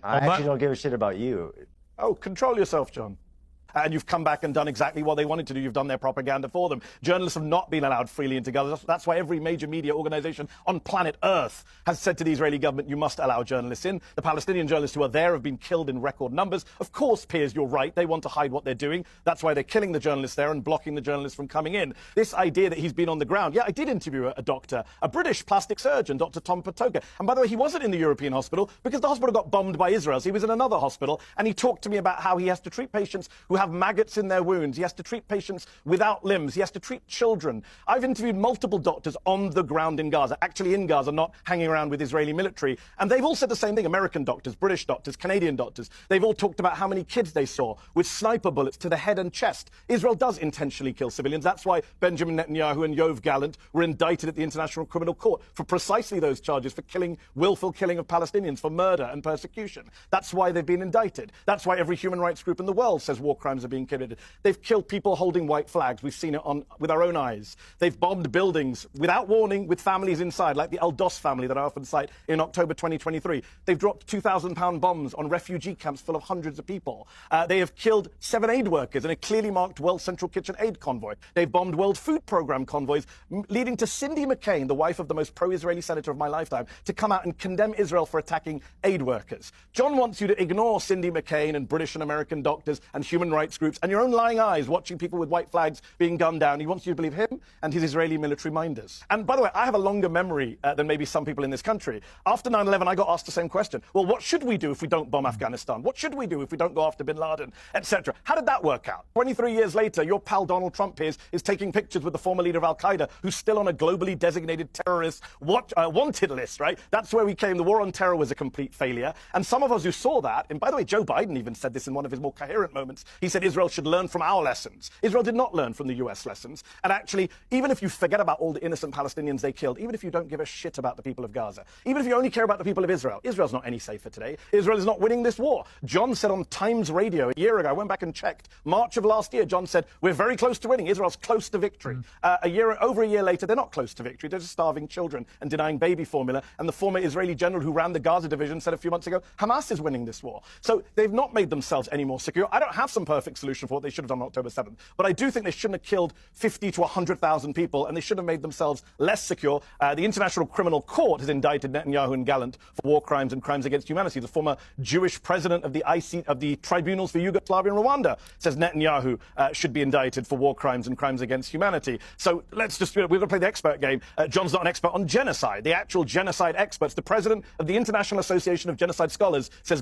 I actually don't give a shit about you. Oh, control yourself, John. And you've come back and done exactly what they wanted to do. You've done their propaganda for them. Journalists have not been allowed freely into Gaza. That's why every major media organization on planet Earth has said to the Israeli government, you must allow journalists in. The Palestinian journalists who are there have been killed in record numbers. Of course, Piers, you're right. They want to hide what they're doing. That's why they're killing the journalists there and blocking the journalists from coming in. This idea that he's been on the ground. Yeah, I did interview a doctor, a British plastic surgeon, Dr. Tom Patoka. And by the way, he wasn't in the European hospital because the hospital got bombed by Israel. So he was in another hospital. And he talked to me about how he has to treat patients who have maggots in their wounds. He has to treat patients without limbs. He has to treat children. I've interviewed multiple doctors on the ground in Gaza, actually in Gaza, not hanging around with Israeli military. And they've all said the same thing. American doctors, British doctors, Canadian doctors. They've all talked about how many kids they saw with sniper bullets to the head and chest. Israel does intentionally kill civilians. That's why Benjamin Netanyahu and Yoav Gallant were indicted at the International Criminal Court for precisely those charges, for willful killing of Palestinians, for murder and persecution. That's why they've been indicted. That's why every human rights group in the world says war crimes are being committed. They've killed people holding white flags. We've seen it with our own eyes. They've bombed buildings without warning with families inside, like the El Dos family that I often cite in October 2023. They've dropped 2,000-pound bombs on refugee camps full of hundreds of people. They have killed 7 aid workers in a clearly marked World Central Kitchen aid convoy. They've bombed World Food Programme convoys, leading to Cindy McCain, the wife of the most pro-Israeli senator of my lifetime, to come out and condemn Israel for attacking aid workers. John wants you to ignore Cindy McCain and British and American doctors and human rights groups and your own lying eyes watching people with white flags being gunned down. He wants you to believe him and his Israeli military minders. And by the way, I have a longer memory than maybe some people in this country. After 9/11, I got asked the same question. Well, what should we do if we don't bomb Afghanistan? What should we do if we don't go after bin Laden, etc.? How did that work out? 23 years later, your pal Donald Trump is taking pictures with the former leader of Al-Qaeda, who's still on a globally designated terrorist wanted list, right? That's where we came. The war on terror was a complete failure. And some of us who saw that, and by the way, Joe Biden even said this in one of his more coherent moments, he said Israel should learn from our lessons. Israel did not learn from the US lessons. And actually, even if you forget about all the innocent Palestinians they killed, even if you don't give a shit about the people of Gaza, even if you only care about the people of Israel, Israel's not any safer today. Israel is not winning this war. John said on Times Radio a year ago, I went back and checked, March of last year, John said, we're very close to winning. Israel's close to victory. Over a year later, they're not close to victory. They're just starving children and denying baby formula. And the former Israeli general who ran the Gaza division said a few months ago, Hamas is winning this war. So they've not made themselves any more secure. I don't have some perfect solution for what they should have done on October 7th. But I do think they shouldn't have killed 50 to 100,000 people, and they should have made themselves less secure. The International Criminal Court has indicted Netanyahu and Gallant for war crimes and crimes against humanity. The former Jewish president of the tribunals for Yugoslavia and Rwanda says Netanyahu should be indicted for war crimes and crimes against humanity. So let's just, we're going to play the expert game. John's not an expert on genocide. The actual genocide experts, the president of the International Association of Genocide Scholars, says